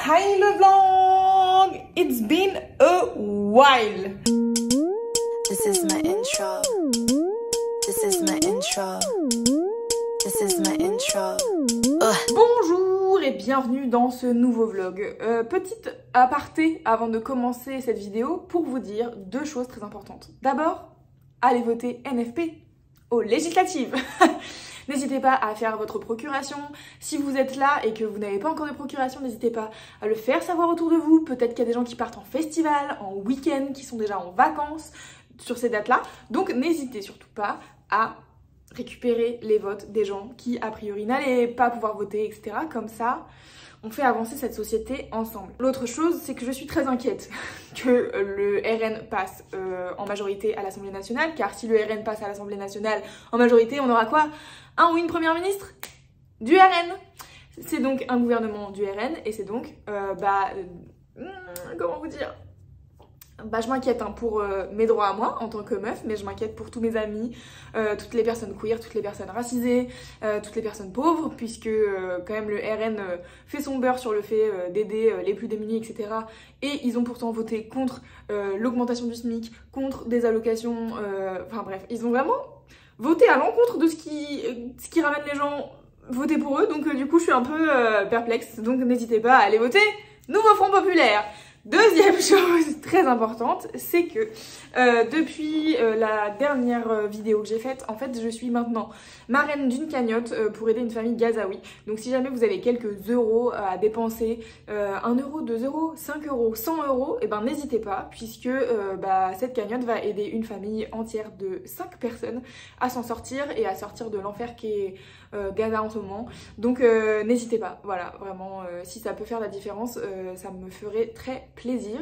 Hi le vlog! It's been a while. This is my intro. This is my intro. This is my intro. Bonjour et bienvenue dans ce nouveau vlog. Petite aparté avant de commencer cette vidéo pour vous dire deux choses très importantes. D'abord, allez voter NFP aux législatives. N'hésitez pas à faire votre procuration. Si vous êtes là et que vous n'avez pas encore de procuration, n'hésitez pas à le faire savoir autour de vous. Peut-être qu'il y a des gens qui partent en festival, en week-end, qui sont déjà en vacances sur ces dates-là. Donc n'hésitez surtout pas à récupérer les votes des gens qui, a priori, n'allaient pas pouvoir voter, etc. Comme ça, on fait avancer cette société ensemble. L'autre chose, c'est que je suis très inquiète que le RN passe en majorité à l'Assemblée nationale, car si le RN passe à l'Assemblée nationale en majorité, on aura quoi? Un ou une première ministre du RN. C'est donc un gouvernement du RN, et c'est donc, comment vous dire? Je m'inquiète pour mes droits à moi en tant que meuf, mais je m'inquiète pour tous mes amis, toutes les personnes queer, toutes les personnes racisées, toutes les personnes pauvres, puisque quand même le RN fait son beurre sur le fait d'aider les plus démunis, etc. Et ils ont pourtant voté contre l'augmentation du SMIC, contre des allocations, enfin bref, ils ont vraiment voté à l'encontre de ce qui ramène les gens voter pour eux, donc du coup je suis un peu perplexe, donc n'hésitez pas à aller voter Nouveau Front Populaire. Deuxième chose très importante, c'est que depuis la dernière vidéo que j'ai faite, en fait je suis maintenant marraine d'une cagnotte pour aider une famille gazaoui. Donc si jamais vous avez quelques euros à dépenser, 1 euro, 2 euros, 5 euros, 100 euros, et ben n'hésitez pas, puisque cette cagnotte va aider une famille entière de 5 personnes à s'en sortir et à sortir de l'enfer qui est Gaza en ce moment. Donc n'hésitez pas, voilà, vraiment, si ça peut faire la différence, ça me ferait très plaisir.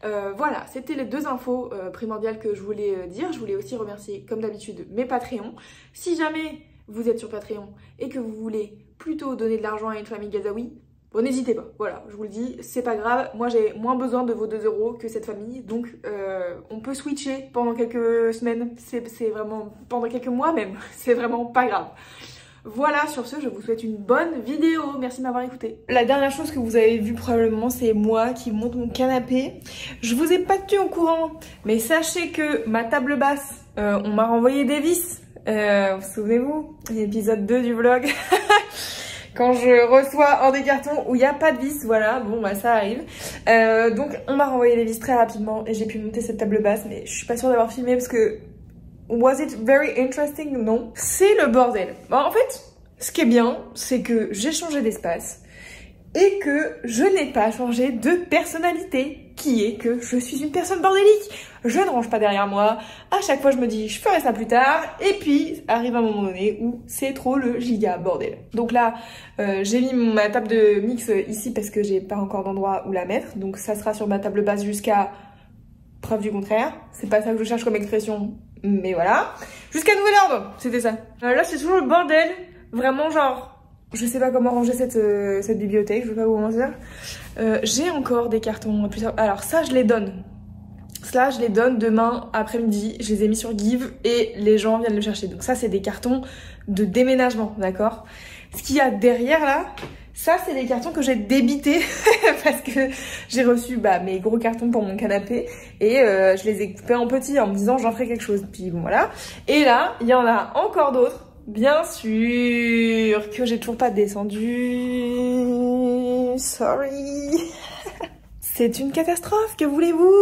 Voilà, c'était les deux infos primordiales que je voulais dire. Je voulais aussi remercier, comme d'habitude, mes Patreons. Si jamais vous êtes sur Patreon et que vous voulez plutôt donner de l'argent à une famille gazaoui, bon, n'hésitez pas, voilà, je vous le dis, c'est pas grave. Moi, j'ai moins besoin de vos 2 euros que cette famille, donc on peut switcher pendant quelques semaines, c'est vraiment, pendant quelques mois même, c'est vraiment pas grave. Voilà, sur ce, je vous souhaite une bonne vidéo. Merci de m'avoir écouté. La dernière chose que vous avez vue probablement, c'est moi qui monte mon canapé. Je vous ai pas tenu au courant, mais sachez que ma table basse, on m'a renvoyé des vis. Vous souvenez-vous? L'épisode 2 du vlog. Quand je reçois un des cartons où il n'y a pas de vis, voilà, bon bah ça arrive. Donc on m'a renvoyé les vis très rapidement et j'ai pu monter cette table basse, mais je suis pas sûre d'avoir filmé parce que... Was it very interesting? Non. C'est le bordel. Bon, en fait, ce qui est bien, c'est que j'ai changé d'espace et que je n'ai pas changé de personnalité, qui est que je suis une personne bordélique. Je ne range pas derrière moi. À chaque fois, je me dis, je ferai ça plus tard. Et puis, arrive un moment donné où c'est trop le giga bordel. Donc là, j'ai mis ma table de mix ici parce que j'ai pas encore d'endroit où la mettre. Donc ça sera sur ma table basse jusqu'à preuve du contraire. C'est pas ça que je cherche comme expression. Mais voilà, jusqu'à nouvel ordre, c'était ça. Là c'est toujours le bordel, vraiment genre, je sais pas comment ranger cette bibliothèque, je vais pas vous mentir. J'ai encore des cartons, alors ça je les donne. Ça je les donne demain après-midi, je les ai mis sur Give et les gens viennent le chercher. Donc ça c'est des cartons de déménagement, d'accord? Ce qu'il y a derrière là, ça c'est des cartons que j'ai débités parce que j'ai reçu mes gros cartons pour mon canapé et je les ai coupés en petits en me disant j'en ferai quelque chose. Puis bon voilà. Et là, il y en a encore d'autres, bien sûr, que j'ai toujours pas descendu. Sorry. C'est une catastrophe, que voulez-vous?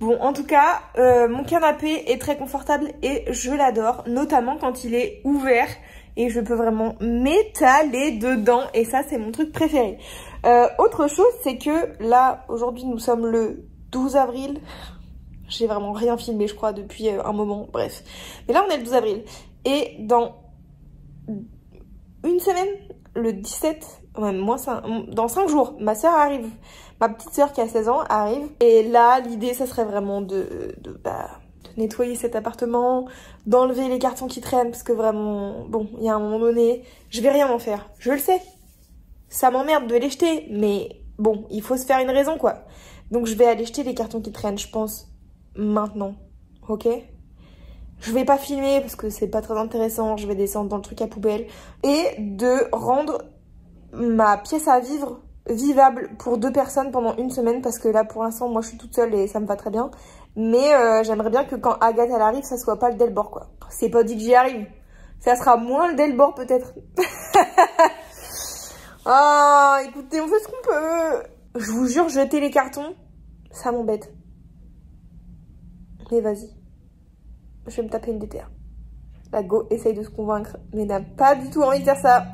Bon, en tout cas, mon canapé est très confortable et je l'adore, notamment quand il est ouvert. Et je peux vraiment m'étaler dedans. Et ça, c'est mon truc préféré. Autre chose, c'est que là, aujourd'hui, nous sommes le 12 avril. J'ai vraiment rien filmé, je crois, depuis un moment. Bref. Mais là, on est le 12 avril. Et dans une semaine, le 17, même moins dans 5 jours, ma soeur arrive. Ma petite soeur qui a 16 ans arrive. Et là, l'idée, ça serait vraiment de nettoyer cet appartement, d'enlever les cartons qui traînent, parce que vraiment, bon, il y a un moment donné, je vais rien en faire. Je le sais. Ça m'emmerde de les jeter, mais bon, il faut se faire une raison, quoi. Donc je vais aller jeter les cartons qui traînent, je pense, maintenant. Ok? Je vais pas filmer, parce que c'est pas très intéressant, je vais descendre dans le truc à poubelle. Et de rendre ma pièce à vivre vivable pour 2 personnes pendant une semaine parce que là pour l'instant moi je suis toute seule et ça me va très bien. Mais j'aimerais bien que quand Agathe elle arrive ça soit pas le Delbord quoi. C'est pas dit que j'y arrive. Ça sera moins le Delbord peut-être. Ah écoutez on fait ce qu'on peut. Je vous jure jeter les cartons ça m'embête. Mais vas-y. Je vais me taper une DTR. La go essaye de se convaincre mais n'a pas du tout envie de faire ça.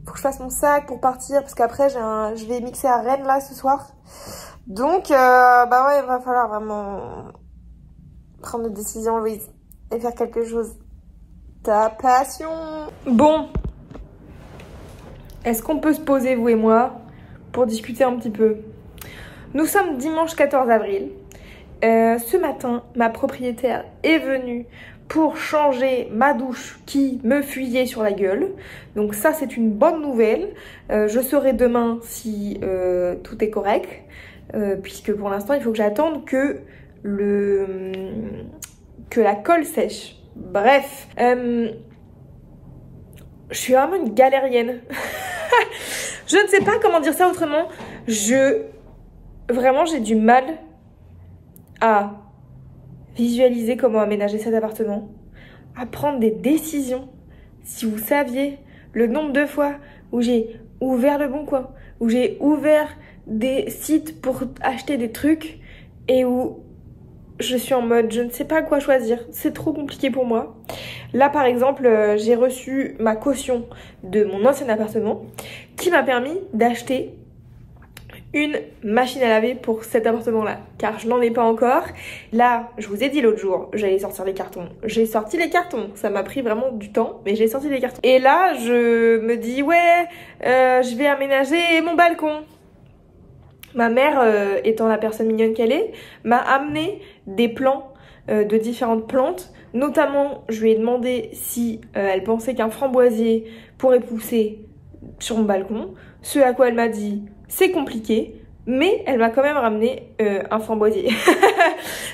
Faut que je fasse mon sac pour partir parce qu'après je vais mixer à Rennes là ce soir. Donc bah ouais il va falloir vraiment prendre une décision Louise et faire quelque chose. Ta passion. Bon. Est-ce qu'on peut se poser vous et moi pour discuter un petit peu? Nous sommes dimanche 14 avril. Ce matin ma propriétaire est venue pour changer ma douche qui me fuyait sur la gueule. Donc ça c'est une bonne nouvelle. Je saurai demain si tout est correct. Puisque pour l'instant il faut que j'attende que la colle sèche. Bref. Je suis vraiment une galérienne. Je ne sais pas comment dire ça autrement. Vraiment j'ai du mal à visualiser comment aménager cet appartement, à prendre des décisions. Si vous saviez le nombre de fois où j'ai ouvert le Bon Coin, où j'ai ouvert des sites pour acheter des trucs et où je suis en mode je ne sais pas quoi choisir, c'est trop compliqué pour moi. Là par exemple j'ai reçu ma caution de mon ancien appartement qui m'a permis d'acheter une machine à laver pour cet appartement là car je n'en ai pas encore. Là je vous ai dit l'autre jour j'allais sortir les cartons, j'ai sorti les cartons, ça m'a pris vraiment du temps mais j'ai sorti les cartons. Et là je me dis ouais je vais aménager mon balcon. Ma mère étant la personne mignonne qu'elle est m'a amené des plants de différentes plantes. Notamment je lui ai demandé si elle pensait qu'un framboisier pourrait pousser sur mon balcon, ce à quoi elle m'a dit c'est compliqué, mais elle m'a quand même ramené un framboisier.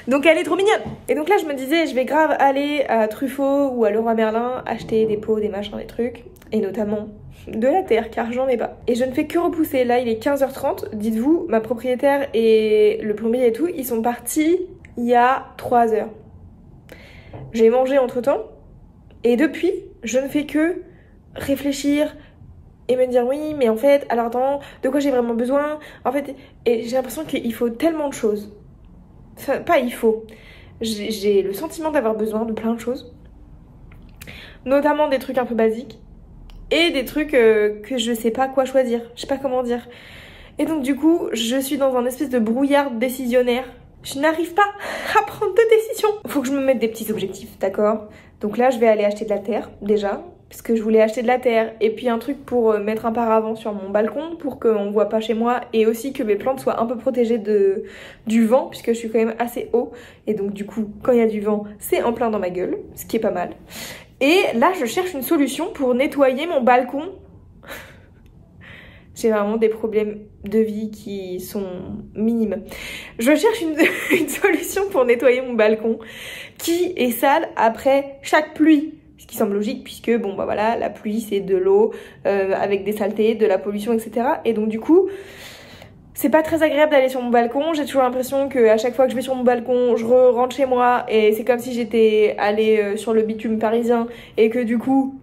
Donc elle est trop mignonne. Et donc là je me disais je vais grave aller à Truffaut ou à Leroy Merlin acheter des pots, des machins, des trucs. Et notamment de la terre car j'en ai pas. Et je ne fais que repousser. Là il est 15h30. Dites-vous ma propriétaire et le plombier et tout ils sont partis il y a 3 heures. J'ai mangé entre temps. Et depuis je ne fais que réfléchir et me dire oui mais en fait alors attends de quoi j'ai vraiment besoin en fait. Et j'ai l'impression qu'il faut tellement de choses, enfin pas il faut, j'ai le sentiment d'avoir besoin de plein de choses, notamment des trucs un peu basiques et des trucs que je sais pas quoi choisir, je sais pas comment dire. Et donc du coup je suis dans un espèce de brouillard décisionnaire, je n'arrive pas à prendre de décision. Faut que je me mette des petits objectifs, d'accord? Donc là je vais aller acheter de la terre déjà parce que je voulais acheter de la terre et puis un truc pour mettre un paravent sur mon balcon pour qu'on voit pas chez moi et aussi que mes plantes soient un peu protégées du vent puisque je suis quand même assez haut et donc du coup quand il y a du vent c'est en plein dans ma gueule, ce qui est pas mal. Et là je cherche une solution pour nettoyer mon balcon. J'ai vraiment des problèmes de vie qui sont minimes. Je cherche une solution pour nettoyer mon balcon qui est sale après chaque pluie. Ce qui semble logique puisque bon bah voilà la pluie c'est de l'eau avec des saletés, de la pollution etc. Et donc du coup c'est pas très agréable d'aller sur mon balcon. J'ai toujours l'impression qu'à chaque fois que je vais sur mon balcon je rentre chez moi et c'est comme si j'étais allée sur le bitume parisien et que du coup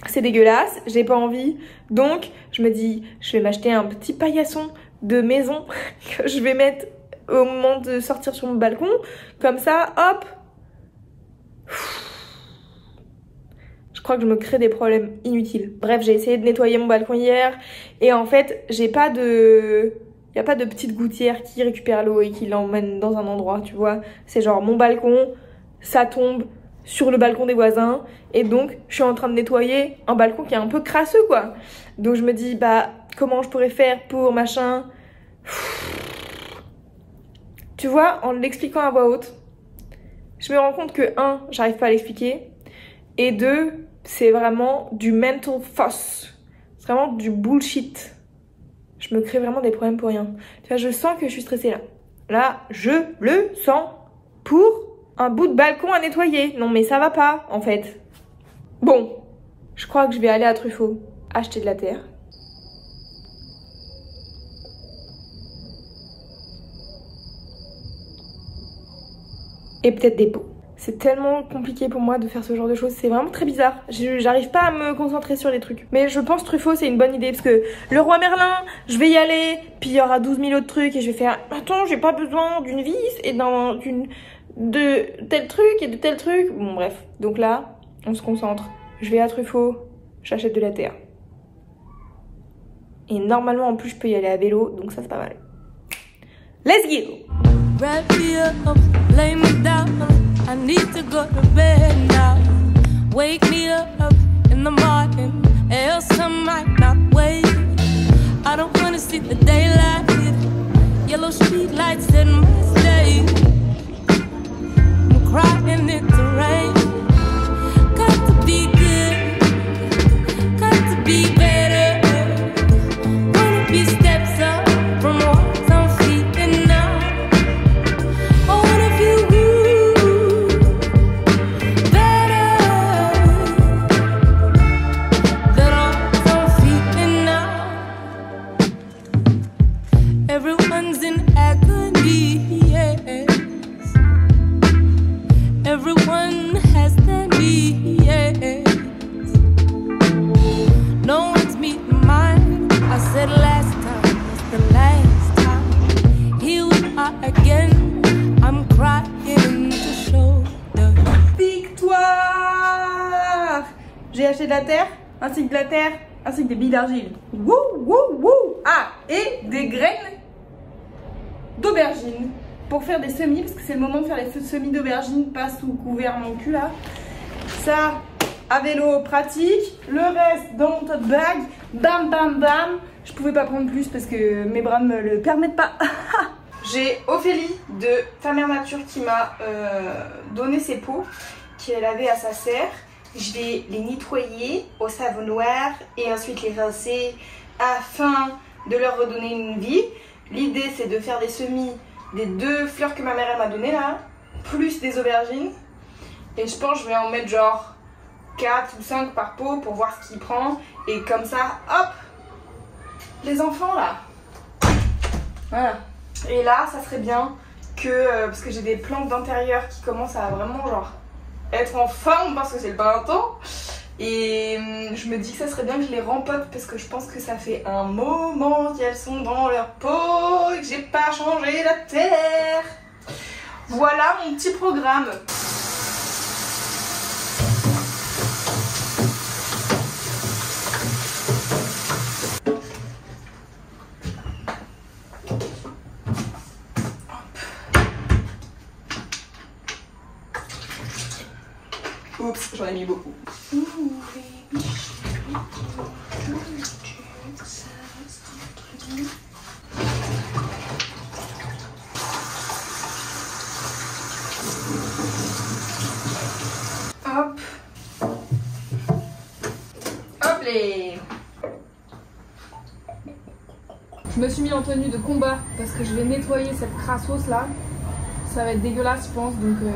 c'est dégueulasse, j'ai pas envie. Donc je me dis je vais m'acheter un petit paillasson de maison que je vais mettre au moment de sortir sur mon balcon. Comme ça hop. Je crois que je me crée des problèmes inutiles. Bref, j'ai essayé de nettoyer mon balcon hier et en fait, j'ai pas de... Il n'y a pas de petite gouttière qui récupère l'eau et qui l'emmène dans un endroit, tu vois. C'est genre mon balcon, ça tombe sur le balcon des voisins et donc je suis en train de nettoyer un balcon qui est un peu crasseux quoi. Donc je me dis bah comment je pourrais faire pour machin. Tu vois, en l'expliquant à voix haute, je me rends compte que 1, j'arrive pas à l'expliquer et 2, c'est vraiment du mental fuss. C'est vraiment du bullshit. Je me crée vraiment des problèmes pour rien. Tu vois, je sens que je suis stressée là. Là, je le sens pour un bout de balcon à nettoyer. Non mais ça va pas en fait. Bon, je crois que je vais aller à Truffaut acheter de la terre. Et peut-être des pots. C'est tellement compliqué pour moi de faire ce genre de choses, c'est vraiment très bizarre. J'arrive pas à me concentrer sur les trucs. Mais je pense Truffaut c'est une bonne idée parce que le roi Merlin, je vais y aller, puis il y aura 12 000 autres trucs et je vais faire attends, j'ai pas besoin d'une vis et de tel truc et de tel truc. Bon bref, donc là, on se concentre. Je vais à Truffaut, j'achète de la terre. Et normalement en plus je peux y aller à vélo, donc ça c'est pas mal. Let's go! Wrap me up, lay me down. I need to go to bed now. Wake me up in the morning, else I might not wake. I don't wanna see the daylight. Yellow street lights in my state. I'm crying in the rain. Got to be good, got to be better. Wanna be steps up from walls I'm feeling now. Everyone's in agony, yes. Everyone has their needs. No one's meeting mine. I said last time was the last time. Here we are again. I'm crying in the shoulder. Victoire! J'ai acheté de la terre, ainsi que de la terre, ainsi que des billes d'argile. Wouh, wouh, wouh! Ah, et des graines d'aubergine pour faire des semis, parce que c'est le moment de faire les semis d'aubergine, pas sous couvert mon cul là. Ça, à vélo, pratique. Le reste dans mon tote bag. Bam, bam, bam. Je pouvais pas prendre plus parce que mes bras me le permettent pas. J'ai Ophélie de Ta Mère Nature qui m'a donné ses pots qu'elle avait à sa serre. Je vais les nettoyer au savon noir et ensuite les rincer afin de leur redonner une vie. L'idée c'est de faire des semis des 2 fleurs que ma mère m'a donné là, plus des aubergines. Et je pense que je vais en mettre genre 4 ou 5 par pot pour voir ce qu'il prend. Et comme ça, hop, les enfants là. Voilà. Et là, ça serait bien que, parce que j'ai des plantes d'intérieur qui commencent à vraiment genre être en forme parce que c'est le printemps. Et je me dis que ça serait bien que je les rempote parce que je pense que ça fait un moment qu'elles sont dans leur pot et que j'ai pas changé la terre. Voilà mon petit programme. Oups, j'en ai mis beaucoup. Hop. Hop les. Je me suis mis en tenue de combat parce que je vais nettoyer cette crassos là. Ça va être dégueulasse je pense, donc voilà.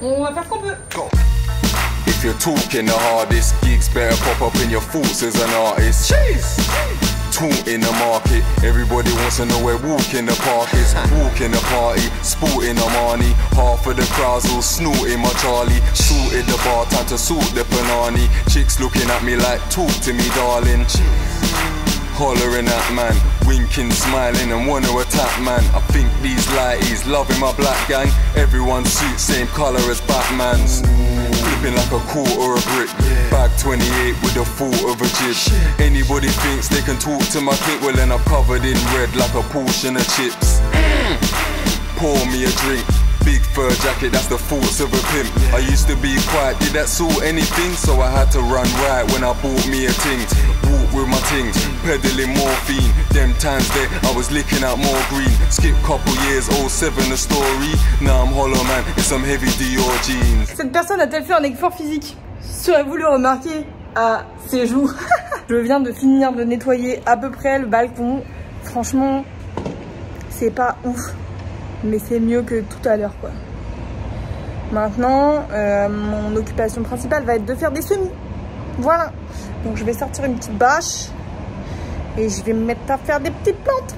On va faire ce qu'on peut. If you're talking the hardest, gigs better pop up in your thoughts as an artist. Jeez. Taunt in the market, everybody wants to know where walk in the park is. Walk in the party, sporting Armani. Half of the crowds all snorting my Charlie. Sorted the bar, time to sort the panani. Chicks looking at me like, talk to me darling. Hollering at man, winking, smiling and wanna attack man. I think these lighties loving my black gang. Everyone's suit same colour as Batman's. Flipping like a quarter or a brick. Bag 28 with the thought of a jib. Anybody thinks they can talk to my clip, well then I'm covered in red like a portion of chips. Pour me a drink. Big fur jacket, that's the thoughts of a pimp. I used to be quiet, did that sort anything? So I had to run right when I bought me a ting. Walk with my ting, peddling morphine. Them times there, I was licking out more green. Skip couple years, 07 the story. Now I'm hollow man, in some heavy Dior jeans. Cette personne a-t-elle fait un effort physique? Serait-vous le remarquer à ses joues? Je viens de finir de nettoyer à peu près le balcon. Franchement, c'est pas ouf. Mais c'est mieux que tout à l'heure quoi. Maintenant, mon occupation principale va être de faire des semis. Voilà. Donc je vais sortir une petite bâche et je vais me mettre à faire des petites plantes.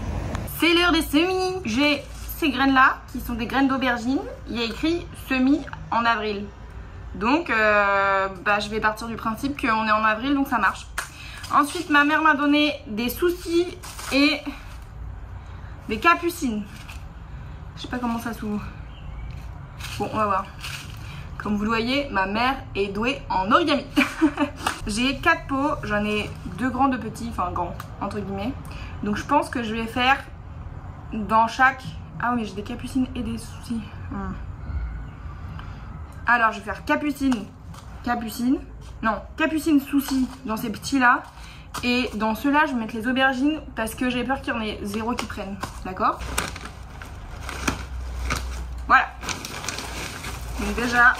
C'est l'heure des semis. J'ai ces graines là qui sont des graines d'aubergine. Il y a écrit semis en avril. Donc je vais partir du principe qu'on est en avril, donc ça marche. Ensuite ma mère m'a donné des soucis et des capucines. Je sais pas comment ça s'ouvre. Bon, on va voir. Comme vous le voyez, ma mère est douée en origami. J'ai 4 pots, j'en ai 2 grands, 2 petits, enfin grands entre guillemets. Donc je pense que je vais faire dans chaque... Ah oui, mais j'ai des capucines et des soucis. Alors je vais faire capucine, soucis dans ces petits là. Et dans ceux-là, je vais mettre les aubergines parce que j'ai peur qu'il y en ait 0 qui prennent. D'accord? Voilà. Donc déjà...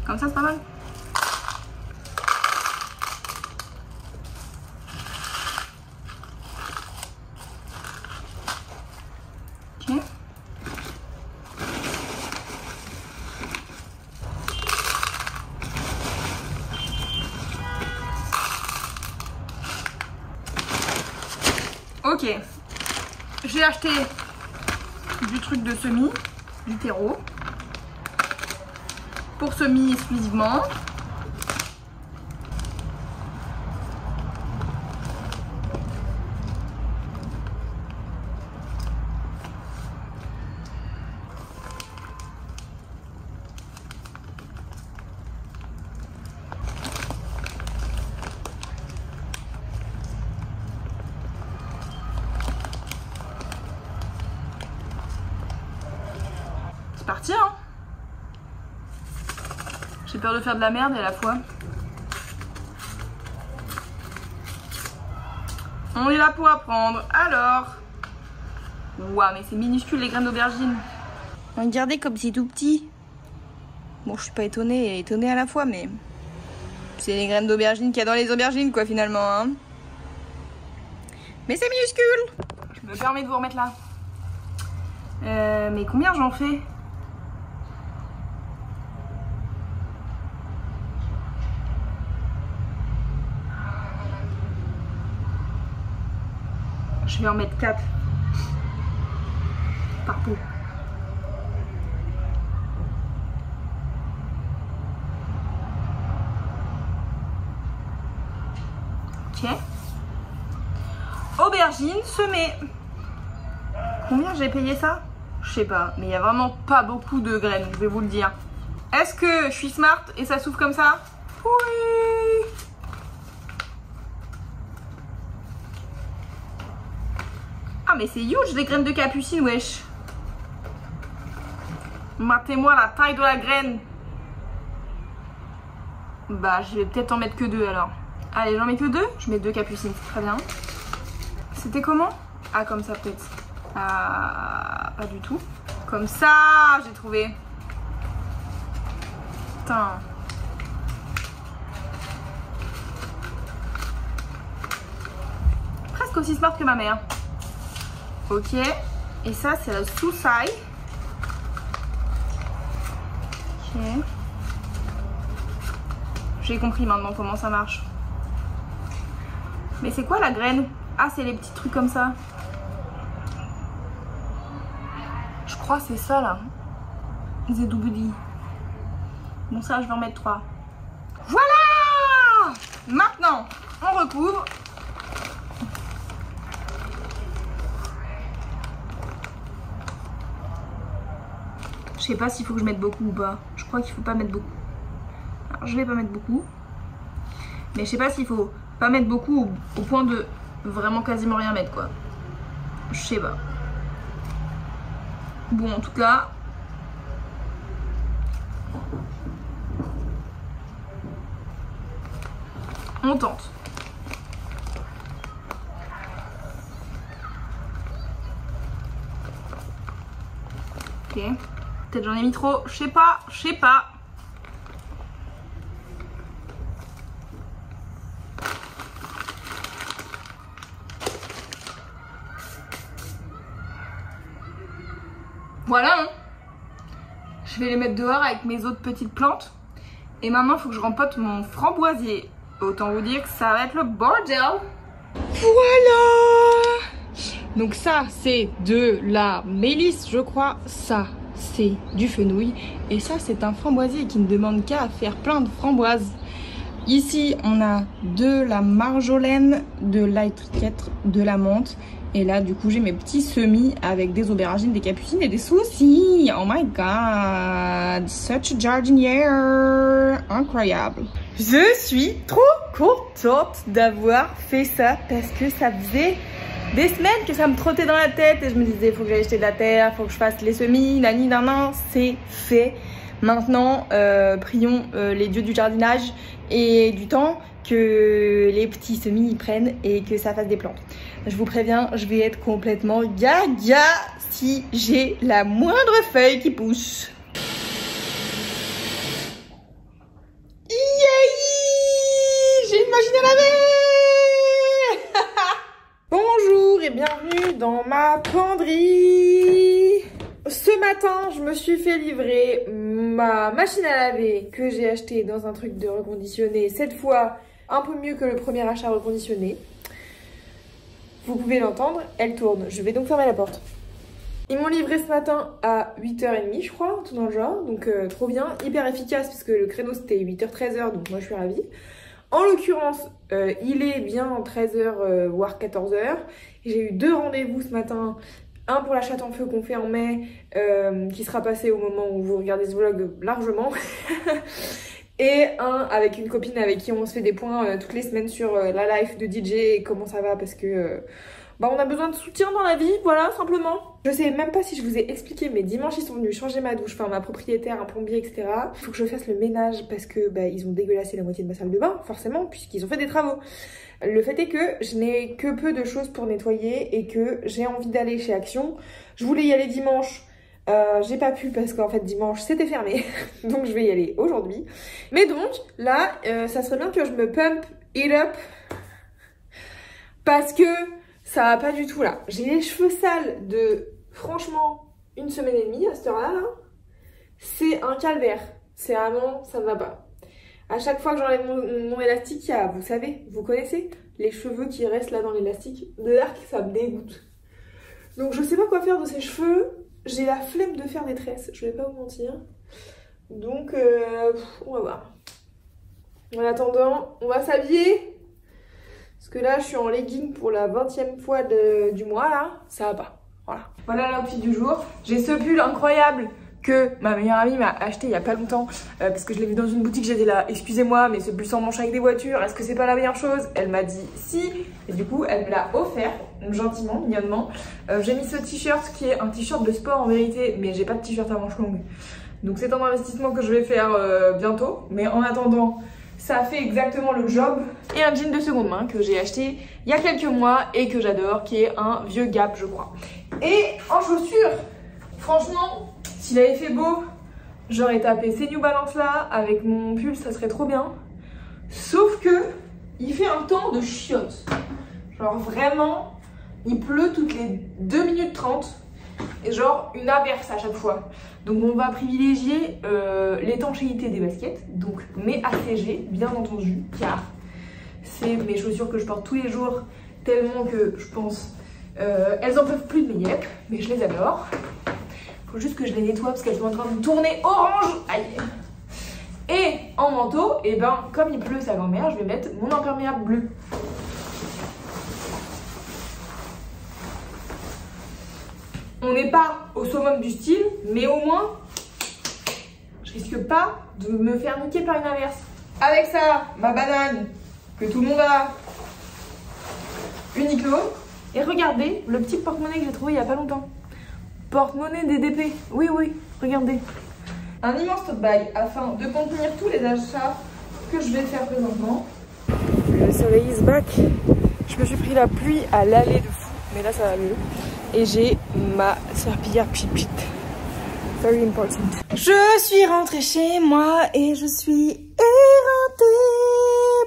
Comme ça, c'est pas mal. Ok. Ok. J'ai acheté du truc de semis, du terreau. Pour semis exclusivement. C'est parti, hein. J'ai peur de faire de la merde et à la fois. On est là pour apprendre. Alors. Waouh, mais c'est minuscule les graines d'aubergine. Regardez comme c'est tout petit. Bon, je suis pas étonnée et étonnée à la fois, mais c'est les graines d'aubergine qu'il y a dans les aubergines, quoi, finalement. Hein. Mais c'est minuscule. Je me permets de vous remettre là. Mais combien j'en fais ? Je vais en mettre 4 par pot. Ok. Aubergine semée. Combien j'ai payé ça? Je sais pas, mais il y a vraiment pas beaucoup de graines, je vais vous le dire. Est-ce que je suis smart et ça s'ouvre comme ça? Oui. Ah mais c'est huge les graines de capucine, wesh. Matez-moi la taille de la graine. Bah je vais peut-être en mettre que 2 alors. Allez, j'en mets que 2. Je mets 2 capucines, c'est très bien. C'était comment? Ah comme ça peut-être. Ah pas du tout. Comme ça, j'ai trouvé. Putain. Presque aussi smart que ma mère. Ok, et ça c'est la sous-saille. Ok. J'ai compris maintenant comment ça marche. Mais c'est quoi la graine? Ah, c'est les petits trucs comme ça. Je crois que c'est ça là. Zdoubli. Bon ça je vais en mettre 3. Voilà. Maintenant, on recouvre. Je sais pas s'il faut que je mette beaucoup ou pas. Je crois qu'il faut pas mettre beaucoup. Alors, je vais pas mettre beaucoup. Mais je sais pas s'il faut pas mettre beaucoup au point de vraiment quasiment rien mettre quoi. Je sais pas. Bon en tout cas. On tente. Ok. Peut-être j'en ai mis trop, je sais pas, Voilà, hein. Je Je vais les mettre dehors avec mes autres petites plantes. Et maintenant, il faut que je rempote mon framboisier. Autant vous dire que ça va être le bordel. Voilà! Donc ça, c'est de la mélisse, je crois. Ça, c'est du fenouil. Et ça, c'est un framboisier qui ne demande qu'à faire plein de framboises. Ici, on a de la marjolaine, de l'ail-triquette, de la menthe. Et là, du coup, j'ai mes petits semis avec des aubergines, des capucines et des soucis. Oh my god, such a jardinière. Incroyable. Je suis trop contente d'avoir fait ça parce que ça faisait des semaines que ça me trottait dans la tête et je me disais, faut que j'aille acheter de la terre, faut que je fasse les semis, nani, nanan, c'est fait. Maintenant, prions les dieux du jardinage et du temps que les petits semis y prennent et que ça fasse des plantes. Je vous préviens, je vais être complètement gaga si j'ai la moindre feuille qui pousse. J'ai une machine à laver. Bonjour et bienvenue dans ma penderie. Ce matin, je me suis fait livrer ma machine à laver que j'ai achetée dans un truc de reconditionné. Cette fois, un peu mieux que le premier achat reconditionné. Vous pouvez l'entendre, elle tourne. Je vais donc fermer la porte. Ils m'ont livré ce matin à 8h30, je crois, tout dans le genre. Donc trop bien, hyper efficace parce que le créneau c'était 8h-13h, donc moi je suis ravie. En l'occurrence, il est bien 13h voire 14h. J'ai eu 2 rendez-vous ce matin. Un pour la chatte en feu qu'on fait en mai, qui sera passé au moment où vous regardez ce vlog largement. Et un avec une copine avec qui on se fait des points toutes les semaines sur la life de DJ et comment ça va parce que on a besoin de soutien dans la vie, voilà, simplement. Je sais même pas si je vous ai expliqué, mais dimanche ils sont venus changer ma douche, enfin ma propriétaire, un plombier, etc. Il faut que je fasse le ménage parce que ils ont dégueulassé la moitié de ma salle de bain, forcément, puisqu'ils ont fait des travaux. Le fait est que je n'ai que peu de choses pour nettoyer et que j'ai envie d'aller chez Action. Je voulais y aller dimanche. J'ai pas pu parce qu'en fait dimanche c'était fermé, donc je vais y aller aujourd'hui. Mais donc là, ça serait bien que je me pump it up parce que ça va pas du tout là. J'ai les cheveux sales de franchement 1 semaine et demie à cette heure-là. Là. C'est un calvaire, c'est vraiment, ça ne va pas. À chaque fois que j'enlève mon élastique, il y a, vous savez, vous connaissez, les cheveux qui restent là dans l'élastique, de l'arc, ça me dégoûte. Donc je sais pas quoi faire de ces cheveux. J'ai la flemme de faire des tresses, je vais pas vous mentir. Donc, on va voir. En attendant, on va s'habiller. Parce que là, je suis en legging pour la 20e fois du mois, là. Ça va pas. Voilà. Voilà l'outfit du jour. J'ai ce pull incroyable que ma meilleure amie m'a acheté il y a pas longtemps. Parce que je l'ai vu dans une boutique, j'étais là, excusez-moi, mais ce pull sans manche avec des voitures, est-ce que c'est pas la meilleure chose? Elle m'a dit si. Et du coup, elle me l'a offert. Gentiment, mignonnement. J'ai mis ce t-shirt qui est un t-shirt de sport en vérité, mais j'ai pas de t-shirt à manches longues. Donc c'est un investissement que je vais faire bientôt. Mais en attendant, ça fait exactement le job. Et un jean de seconde main que j'ai acheté il y a quelques mois et que j'adore, qui est un vieux Gap, je crois. Et en chaussures, franchement, s'il avait fait beau, j'aurais tapé ces New Balance là avec mon pull, ça serait trop bien. Sauf que il fait un temps de chiottes. Genre vraiment... Il pleut toutes les 2 minutes 30 et genre une averse à chaque fois. Donc on va privilégier l'étanchéité des baskets, donc mes ACG bien entendu, car c'est mes chaussures que je porte tous les jours tellement que je pense elles en peuvent plus de mes yep, mais je les adore. Faut juste que je les nettoie parce qu'elles sont en train de tourner orange. Aïe. Et en manteau, et comme il pleut sa grand-mère, je vais mettre mon imperméable bleu. On n'est pas au summum du style, mais au moins, je risque pas de me faire niquer par une averse. Avec ça, ma banane, que tout le monde a, Uniqlo. Et regardez le petit porte-monnaie que j'ai trouvé il y a pas longtemps. Porte-monnaie DDP, oui, regardez. Un immense tote bag afin de contenir tous les achats que je vais faire présentement. Le soleil is back. Je me suis pris la pluie à l'aller de fou, mais là ça va mieux. Et j'ai ma serpillière pchit. Very important. Je suis rentrée chez moi et je suis éreintée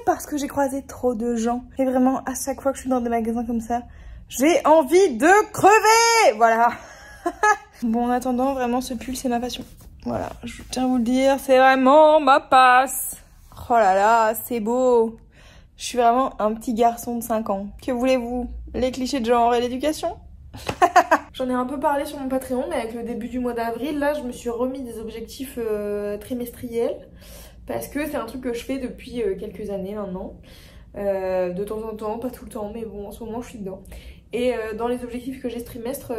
parce que j'ai croisé trop de gens. Et vraiment, à chaque fois que je suis dans des magasins comme ça, j'ai envie de crever. Voilà. Bon, en attendant, vraiment, ce pull, c'est ma passion. Voilà, je tiens à vous le dire, c'est vraiment ma passe. Oh là là, c'est beau. Je suis vraiment un petit garçon de 5 ans. Que voulez-vous? Les clichés de genre et l'éducation? J'en ai un peu parlé sur mon Patreon, mais avec le début du mois d'avril, là, je me suis remis des objectifs trimestriels. Parce que c'est un truc que je fais depuis quelques années maintenant. De temps en temps, pas tout le temps, mais bon, en ce moment, je suis dedans. Et dans les objectifs que j'ai ce trimestre,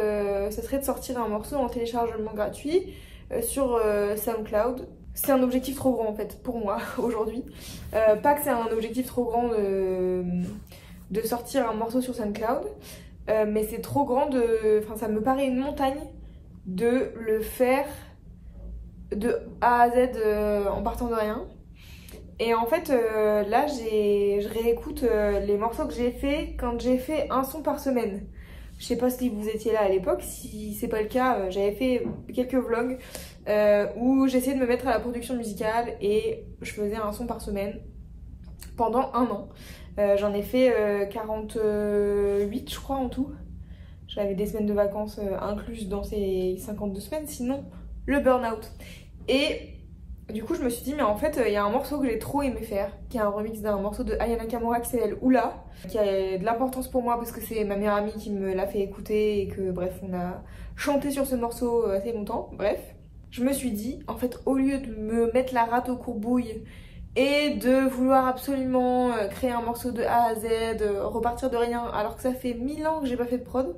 ça serait de sortir un morceau en téléchargement gratuit sur SoundCloud. C'est un objectif trop grand en fait pour moi aujourd'hui. Pas que c'est un objectif trop grand de sortir un morceau sur SoundCloud, mais c'est trop grand enfin ça me paraît une montagne de le faire de A à Z en partant de rien. Et en fait là je réécoute les morceaux que j'ai fait quand j'ai fait un son par semaine. Je sais pas si vous étiez là à l'époque, si c'est pas le cas, j'avais fait quelques vlogs où j'essayais de me mettre à la production musicale et je faisais un son par semaine pendant un an. J'en ai fait 48 je crois en tout. J'avais des semaines de vacances incluses dans ces 52 semaines, sinon le burn-out. Et du coup je me suis dit mais en fait il y a un morceau que j'ai trop aimé faire, qui est un remix d'un morceau de Aya Nakamura qui s'appelle Oula, qui a de l'importance pour moi parce que c'est ma meilleure amie qui me l'a fait écouter et que bref on a chanté sur ce morceau assez longtemps, bref. Je me suis dit en fait au lieu de me mettre la rate aux courbouilles et de vouloir absolument créer un morceau de A à Z, repartir de rien alors que ça fait 1000 ans que j'ai pas fait de prod,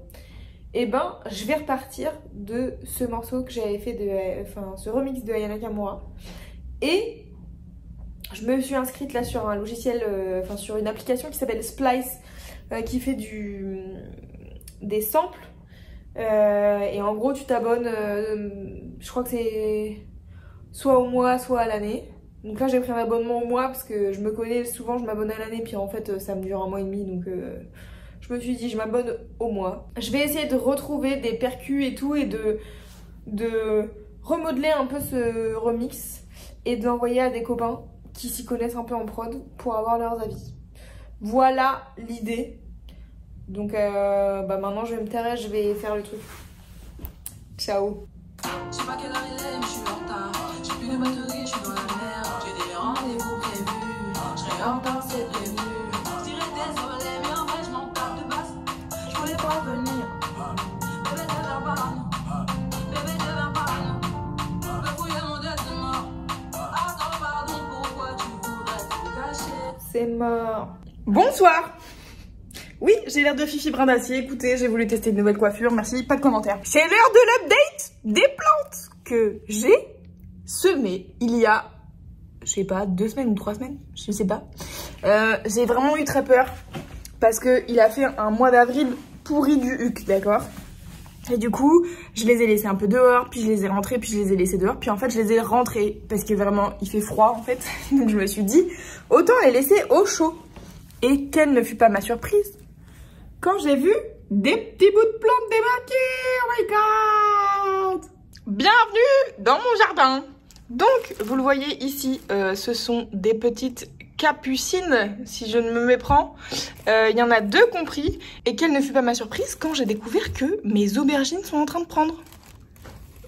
et ben je vais repartir de ce morceau que j'avais fait ce remix de Aya Nakamura. Et je me suis inscrite là sur un logiciel, sur une application qui s'appelle Splice, qui fait des samples. Et en gros tu t'abonnes, je crois que c'est soit au mois soit à l'année. Donc là j'ai pris un abonnement au mois parce que je me connais, souvent je m'abonne à l'année puis en fait ça me dure un mois et demi, donc je me suis dit je m'abonne au mois. Je vais essayer de retrouver des percus et tout et de remodeler un peu ce remix et de l'envoyer à des copains qui s'y connaissent un peu en prod pour avoir leurs avis. Voilà l'idée. Donc maintenant je vais me taire et je vais faire le truc. Ciao. Je sais pas quelle heure il est, mais je suis en retard. J'ai plus de batterie, je suis dans la merde. J'ai des rendez-vous prévus. Je serai en retard, c'est prévu. Je dirais désolé, mais en vrai je m'en tape de base. Je voulais pas venir. Bébé devient parano. Bébé devient parano. Me fouiller mon destin. Attends, pardon, pourquoi tu voudrais tout cacher? C'est mort. Bonsoir. Oui, j'ai l'air de Fifi Brin d'Acier. Écoutez, j'ai voulu tester une nouvelle coiffure. Merci, pas de commentaire. C'est l'heure de l'update des plantes que j'ai semées il y a, je sais pas, 2 semaines ou 3 semaines, je sais pas. J'ai vraiment eu très peur parce qu'il a fait un mois d'avril pourri du huc, d'accord? Et du coup, je les ai laissés un peu dehors, puis je les ai rentrés, puis je les ai laissés dehors, puis en fait je les ai rentrés parce que vraiment il fait froid en fait. Donc je me suis dit, autant les laisser au chaud. Et quelle ne fut pas ma surprise quand j'ai vu des petits bouts de plantes débarquer. Oh my god! Bienvenue dans mon jardin. Donc, vous le voyez ici, ce sont des petites capucines, si je ne me méprends. Il y en a 2 compris. Et quelle ne fut pas ma surprise quand j'ai découvert que mes aubergines sont en train de prendre.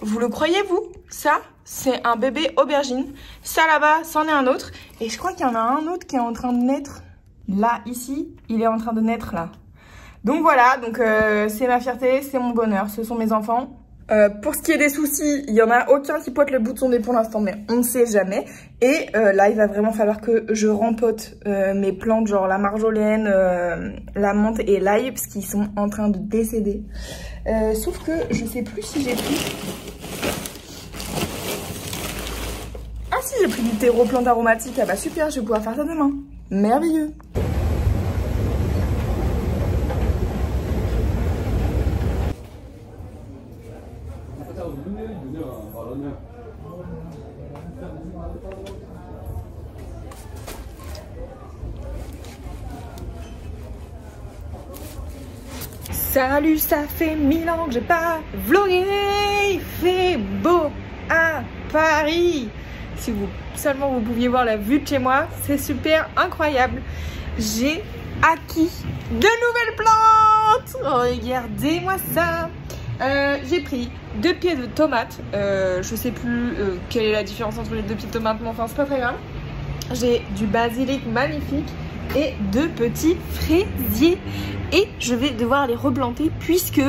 Vous le croyez-vous? Ça, c'est un bébé aubergine. Ça là-bas, c'en est un autre. Et je crois qu'il y en a un autre qui est en train de naître. Là, ici, il est en train de naître là. Donc voilà, donc c'est ma fierté, c'est mon bonheur, ce sont mes enfants. Pour ce qui est des soucis, il n'y en a aucun qui pointe le bout de son nez pour l'instant, mais on ne sait jamais. Et là, il va vraiment falloir que je rempote mes plantes, genre la marjolaine, la menthe et l'ail, parce qu'ils sont en train de décéder. Sauf que je sais plus si j'ai pris... Ah si, j'ai pris du terreau plante aromatique. Ah bah super, je vais pouvoir faire ça demain. Merveilleux. Salut, ça fait 1000 ans que j'ai pas vlogué. Il fait beau à Paris. Si seulement vous pouviez voir la vue de chez moi, c'est super incroyable. J'ai acquis de nouvelles plantes. Regardez-moi ça. J'ai pris 2 pieds de tomates. Je sais plus quelle est la différence entre les 2 pieds de tomates, mais enfin c'est pas très grave. J'ai du basilic magnifique et 2 petits fraisiers. Et je vais devoir les replanter puisque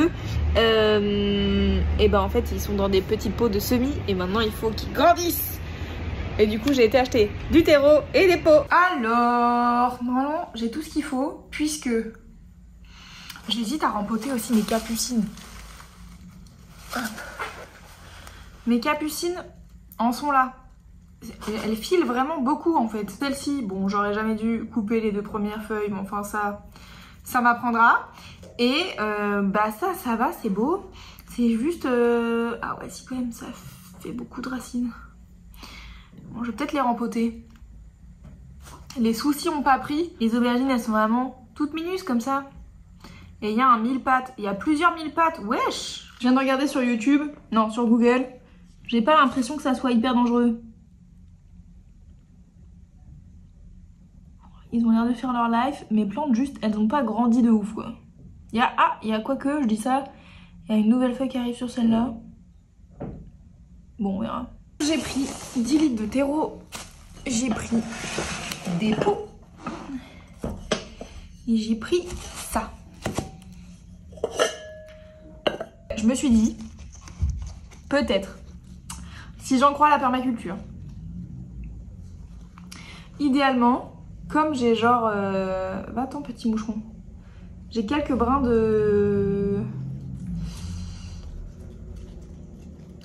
et ben en fait ils sont dans des petits pots de semis et maintenant il faut qu'ils grandissent. Et du coup j'ai été acheter du terreau et des pots. Alors normalement j'ai tout ce qu'il faut puisque j'hésite à rempoter aussi mes capucines. Hop. Mes capucines en sont là. Elles filent vraiment beaucoup en fait. Celle-ci, bon j'aurais jamais dû couper les 2 premières feuilles, mais enfin ça m'apprendra. Et bah ça va, c'est beau. C'est juste... Ah ouais si quand même ça fait beaucoup de racines. Bon, je vais peut-être les rempoter. Les soucis ont pas pris. Les aubergines elles sont vraiment toutes minuscules comme ça. Et il y a un mille-pattes. Il y a plusieurs mille-pattes. Wesh! Je viens de regarder sur YouTube. Non, sur Google. J'ai pas l'impression que ça soit hyper dangereux. Ils ont l'air de faire leur life. Mes plantes juste, elles ont pas grandi de ouf quoi. Il y a quoi que, je dis ça. Il y a une nouvelle feuille qui arrive sur celle-là. Bon, on verra. J'ai pris 10 litres de terreau. J'ai pris des pots. Et j'ai pris ça. Je me suis dit, peut-être, si j'en crois à la permaculture, idéalement, comme j'ai genre... Va-t'en petit moucheron. J'ai quelques brins de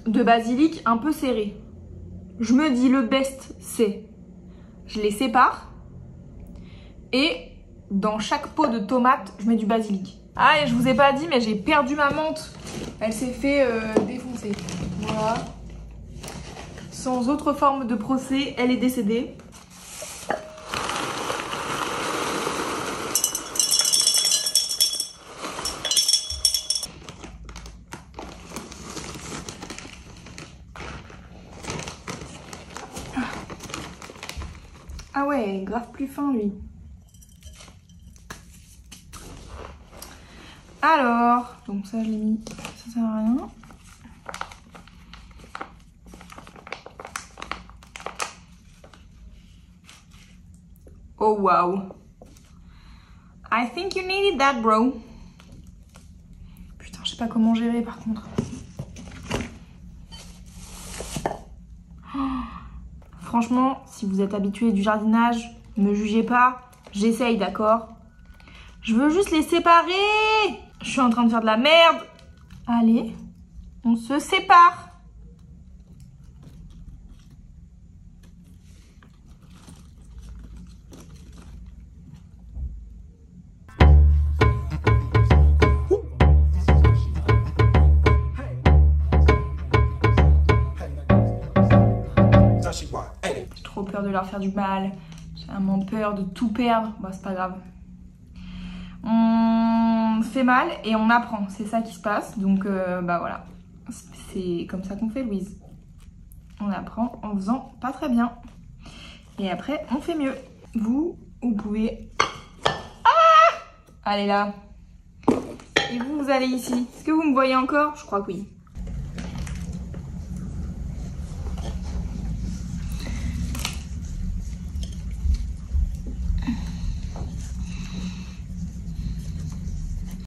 basilic un peu serrés. Je me dis le best c'est, je les sépare et dans chaque pot de tomates, je mets du basilic. Ah et je vous ai pas dit mais j'ai perdu ma menthe. Elle s'est fait défoncer. Voilà. Sans autre forme de procès, elle est décédée. Ah ouais, grave plus fin lui. Alors, donc ça je l'ai mis, ça sert à rien. Oh wow. I think you needed that bro. Putain, je sais pas comment gérer par contre. Franchement, si vous êtes habitué du jardinage, ne me jugez pas, j'essaye, d'accord? Je veux juste les séparer. Je suis en train de faire de la merde. Allez, on se sépare. J'ai trop peur de leur faire du mal. J'ai vraiment peur de tout perdre. Bah, c'est pas grave. On fait mal et on apprend. C'est ça qui se passe. Donc, bah voilà. C'est comme ça qu'on fait, Louise. On apprend en faisant pas très bien. Et après, on fait mieux. Vous pouvez... Ah! Allez là. Et vous allez ici. Est-ce que vous me voyez encore? Je crois que oui.